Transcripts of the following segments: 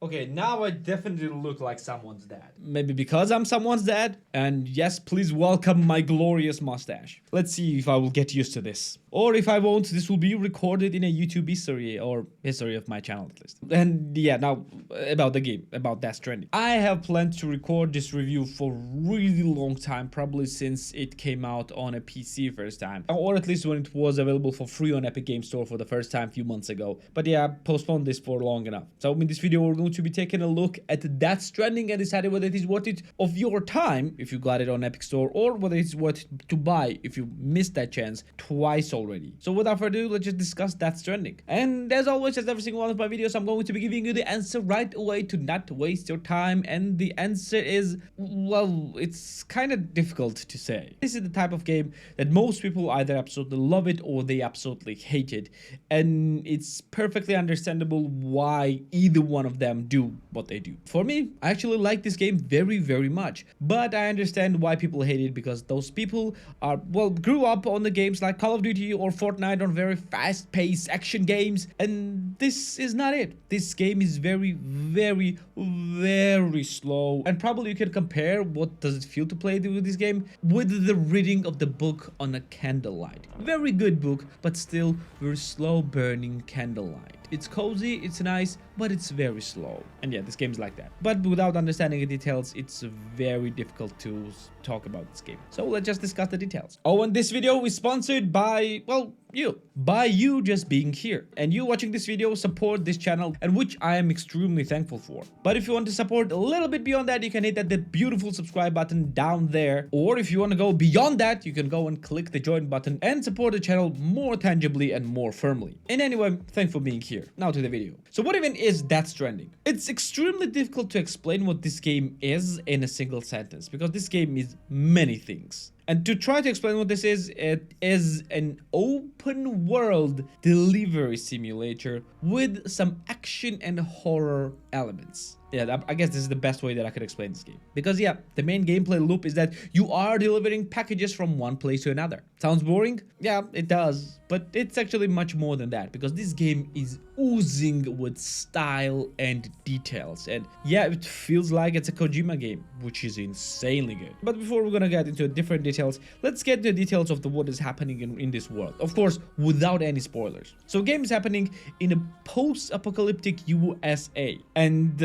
Okay, now I definitely look like someone's dad. Maybe because I'm someone's dad? And yes, please welcome my glorious mustache. Let's see if I will get used to this. Or if I won't, this will be recorded in a YouTube history, or history of my channel at least. And yeah, now about the game, about Death Stranding. I have planned to record this review for a really long time, probably since it came out on a PC first time. Or at least when it was available for free on Epic Game Store for the first time a few months ago. But yeah, I postponed this for long enough. So in this video, we're going to be taking a look at Death Stranding and deciding whether it is worth it of your time if you got it on Epic Store, or whether it's worth it to buy if you missed that chance twice already. So without further ado, let's just discuss Death Stranding. And as always, as every single one of my videos, I'm going to be giving you the answer right away to not waste your time. And the answer is, well, it's kind of difficult to say. This is the type of game that most people either absolutely love it or they absolutely hate it. And it's perfectly understandable why either one of them do what they do. For me, I actually like this game very, very much. But I understand why people hate it, because those people are, well, grew up on the games like Call of Duty or Fortnite, on very fast-paced action games, and this is not it. This game is very, very, very slow, and probably you can compare what does it feel to play with this game with the reading of the book on a candlelight. Very good book, but still very slow burning candlelight. It's cozy, it's nice, but it's very slow. And yeah, this game is like that. But without understanding the details, it's very difficult to talk about this game. So let's just discuss the details. Oh, and this video is sponsored by, well, you. By you just being here. And you watching this video support this channel, and which I am extremely thankful for. But if you want to support a little bit beyond that, you can hit that beautiful subscribe button down there. Or if you want to go beyond that, you can go and click the join button and support the channel more tangibly and more firmly. And anyway, thanks for being here. Now to the video. So what even is Death Stranding? It's extremely difficult to explain what this game is in a single sentence, because this game is many things. And to try to explain what this is, it is an open world delivery simulator with some action and horror elements. Yeah, I guess this is the best way that I could explain this game. Because yeah, the main gameplay loop is that you are delivering packages from one place to another. Sounds boring? Yeah, it does. But it's actually much more than that, because this game is oozing with style and details. And yeah, it feels like it's a Kojima game, which is insanely good. But before we're gonna get into different details, let's get the details of what is happening in this world. Of course, without any spoilers. So game is happening in a post-apocalyptic USA. And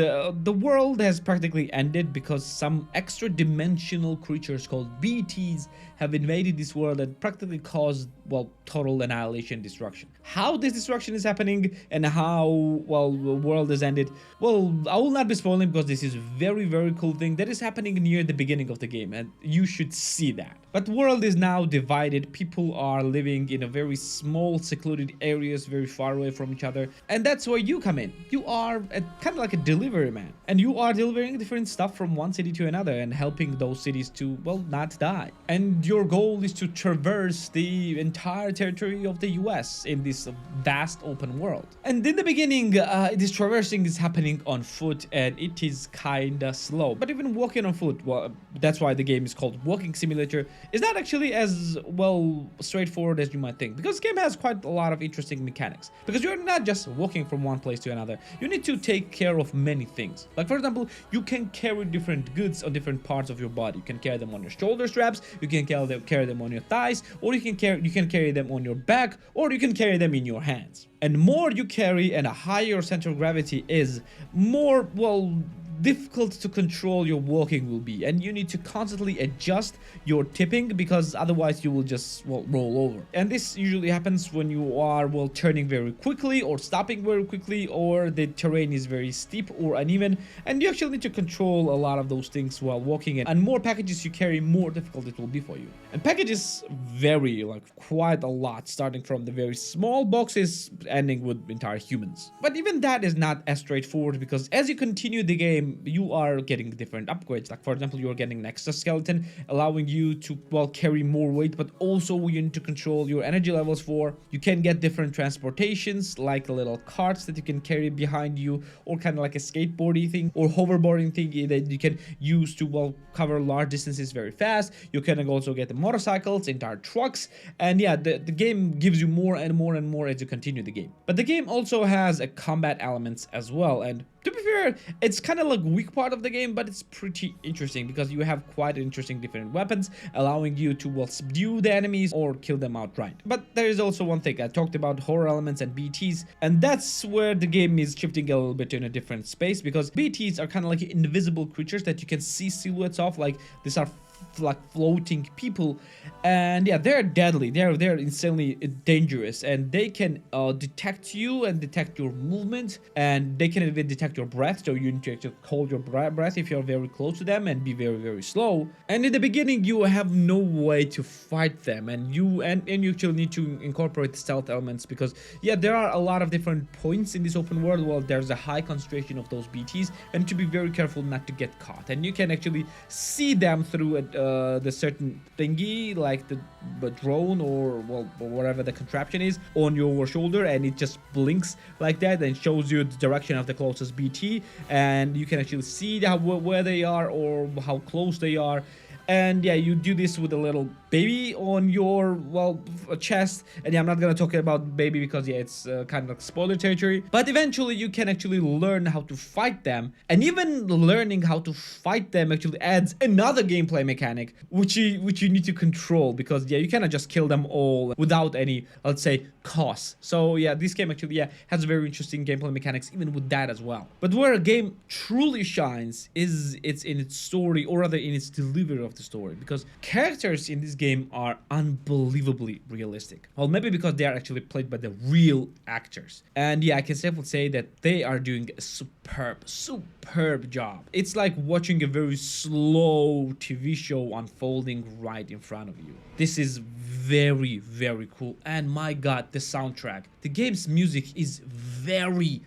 the world has practically ended because some extra dimensional creatures called BTs have invaded this world and practically caused, well, total annihilation, destruction. How this destruction is happening and how, well, the world has ended, well, I will not be spoiling, because this is a very, very cool thing that is happening near the beginning of the game, and you should see that. But the world is now divided. People are living in a very small, secluded areas, very far away from each other, and that's where you come in. You are kind of like a delivery man, and you are delivering different stuff from one city to another and helping those cities to, well, not die. And your goal is to traverse the entire territory of the US in this vast open world. And in the beginning, this traversing is happening on foot, and it is kinda slow. But even walking on foot, well, that's why the game is called Walking Simulator, is not actually as, well, straightforward as you might think, because the game has quite a lot of interesting mechanics. Because you're not just walking from one place to another, you need to take care of many things. Like, for example, you can carry different goods on different parts of your body. You can carry them on your shoulder straps, you can carry them on your thighs, or you can carry them on your back, or you can carry them in your hands. And more you carry and a higher center of gravity is, more, well, difficult to control your walking will be, and you need to constantly adjust your tipping, because otherwise you will just, well, roll over. And this usually happens when you are, well, turning very quickly or stopping very quickly, or the terrain is very steep or uneven, and you actually need to control a lot of those things while walking. And more packages you carry, more difficult it will be for you. And packages vary, like, quite a lot, starting from the very small boxes ending with entire humans. But even that is not as straightforward, because as you continue the game, you are getting different upgrades. Like, for example, you're getting an exoskeleton, allowing you to, well, carry more weight, but also you need to control your energy levels for. You can get different transportations, like little carts that you can carry behind you, or kind of like a skateboarding thing or hoverboarding thing that you can use to, well, cover large distances very fast. You can also get the motorcycles, entire trucks, and yeah, the game gives you more and more and more as you continue the game. But the game also has a combat elements as well, and To be fair, it's kind of like weak part of the game, but it's pretty interesting because you have quite interesting different weapons, allowing you to, well, subdue the enemies or kill them outright. But there is also one thing. I talked about horror elements and BTs, and that's where the game is shifting a little bit in a different space, because BTs are kind of like invisible creatures that you can see silhouettes of. Like, these are like floating people, and yeah, they're deadly. They're insanely dangerous, and they can detect you and detect your movement, and they can even detect your breath, so you need to actually hold your breath if you're very close to them and be very slow. And in the beginning you have no way to fight them, and you actually need to incorporate stealth elements, because yeah, there are a lot of different points in this open world. Well, there's a high concentration of those BTs, and to be very careful not to get caught. And you can actually see them through the certain thingy, like the drone or, well, whatever the contraption is on your shoulder, and it just blinks like that and shows you the direction of the closest BT, and you can actually see where they are or how close they are. And yeah, you do this with a little baby on your, well, chest. And yeah, I'm not gonna talk about baby because yeah, it's kind of like spoiler territory. But eventually you can actually learn how to fight them, and even learning how to fight them actually adds another gameplay mechanic which you need to control, because yeah, you cannot just kill them all without any, let's say, cost. So yeah, this game actually, yeah, has very interesting gameplay mechanics even with that as well. But where a game truly shines is it's in its story, or rather in its delivery of the story, because characters in this game are unbelievably realistic. Well, maybe because they are actually played by the real actors, and yeah, I can safely say that they are doing a superb job. It's like watching a very slow TV show unfolding right in front of you. This is very cool, and my god, the soundtrack, the game's music is very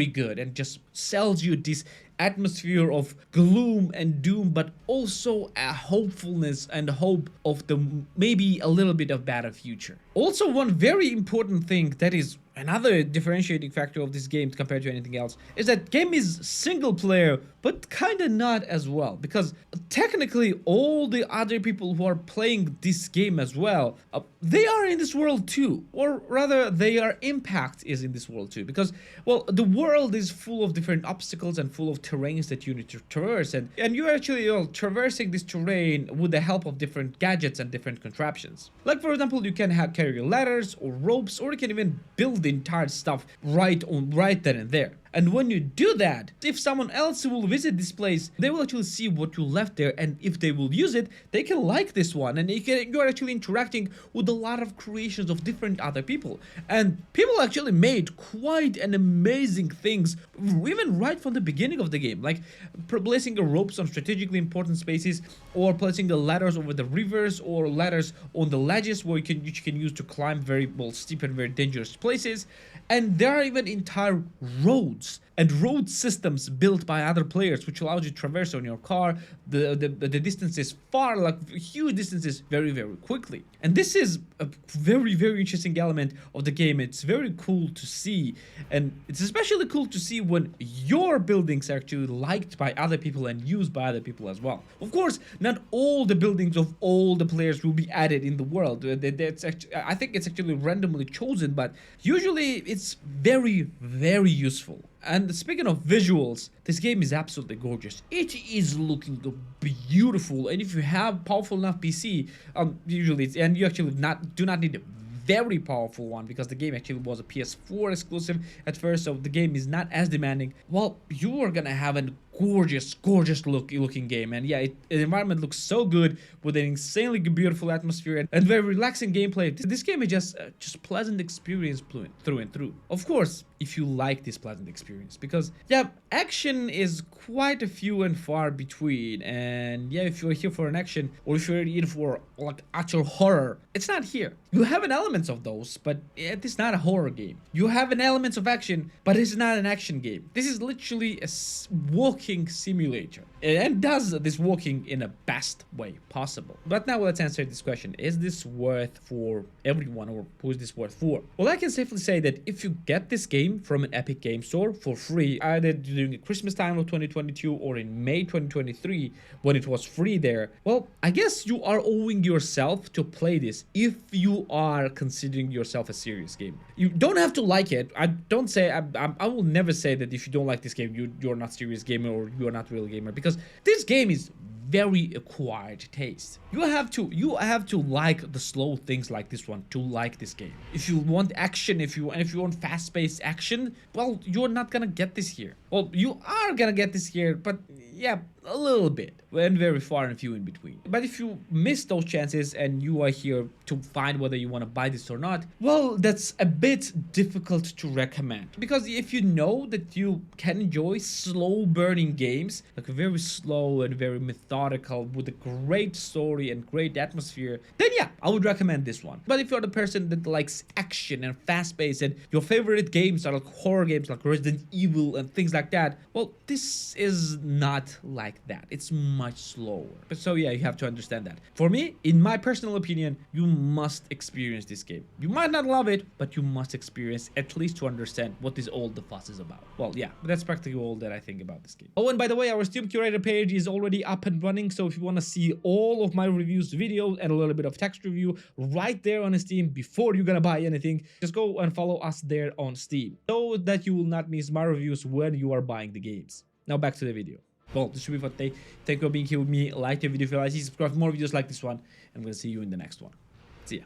good, and just sells you this atmosphere of gloom and doom, but also a hopefulness and hope of the maybe a little bit of better future. Also, one very important thing that is another differentiating factor of this game compared to anything else is that game is single player, but kinda not as well, because technically all the other people who are playing this game as well, they are in this world too, or rather their impact is in this world too, because, well, the world is full of different obstacles and full of terrains that you need to traverse, and you're actually traversing this terrain with the help of different gadgets and different contraptions. Like, for example, you can carry ladders or ropes, or you can even build the entire stuff right then and there. And when you do that, if someone else will visit this place, they will actually see what you left there, and if they will use it, they can like this one, and you are actually interacting with a lot of creations of different other people. And people actually made quite an amazing things, even right from the beginning of the game, like placing the ropes on strategically important spaces, or placing the ladders over the rivers, or ladders on the ledges where you can use to climb very, well, steep and very dangerous places. And there are even entire roads and road systems built by other players, which allows you to traverse on your car the distances far, like huge distances, very quickly. And this is a very interesting element of the game. It's very cool to see, and it's especially cool to see when your buildings are actually liked by other people and used by other people as well. Of course, not all the buildings of all the players will be added in the world. That's actually, I think it's actually randomly chosen, but usually it's very useful. And speaking of visuals, this game is absolutely gorgeous. It is looking beautiful, and if you have powerful enough PC, usually and you actually do not need a very powerful one, because the game actually was a PS4 exclusive at first, so the game is not as demanding. Well, you are gonna have a gorgeous looking game, and yeah, the environment looks so good with an insanely beautiful atmosphere and very relaxing gameplay. This game is just pleasant experience through and through. Of course, if you like this pleasant experience, because yeah, action is quite a few and far between, and yeah, if you're here for an action, or if you're here for like actual horror, it's not here. You have an elements of those, but it is not a horror game. You have an elements of action, but it's not an action game. This is literally a walking simulator. and does this working in the best way possible. But now let's answer this question. Is this worth for everyone, or who is this worth for? Well, I can safely say that if you get this game from an Epic Game Store for free, either during Christmas time of 2022 or in May 2023 when it was free there, well, I guess you are owing yourself to play this if you are considering yourself a serious gamer. You don't have to like it. I will never say that if you don't like this game, you're not serious gamer or you're not real gamer, because this game is very acquired taste. You have to like the slow things like this one to like this game. If you want action, if you want fast-paced action, well, you're not gonna get this here. Well, you are gonna get this here, but yeah, a little bit, and very far and few in between. But if you miss those chances and you are here to find whether you want to buy this or not, well, that's a bit difficult to recommend. Because if you know that you can enjoy slow burning games, like very slow and very methodical with a great story and great atmosphere, then yeah, I would recommend this one. But if you're the person that likes action and fast pace, and your favorite games are like horror games like Resident Evil and things like that, well, this is not like that. It's much slower. But so yeah, you have to understand that. For me, in my personal opinion, you must experience this game. You might not love it, but you must experience at least to understand what this all the fuss is about. Well, yeah, but that's practically all that I think about this game. Oh, and by the way, our Steam Curator page is already up and running, so if you want to see all of my reviews, videos, and a little bit of text review right there on Steam before you're gonna buy anything, just go and follow us there on Steam, so that you will not miss my reviews when you are buying the games. Now back to the video. Well, this should be for today. Thank you for being here with me. Like the video if you like it, subscribe for more videos like this one, and we'll see you in the next one. See ya.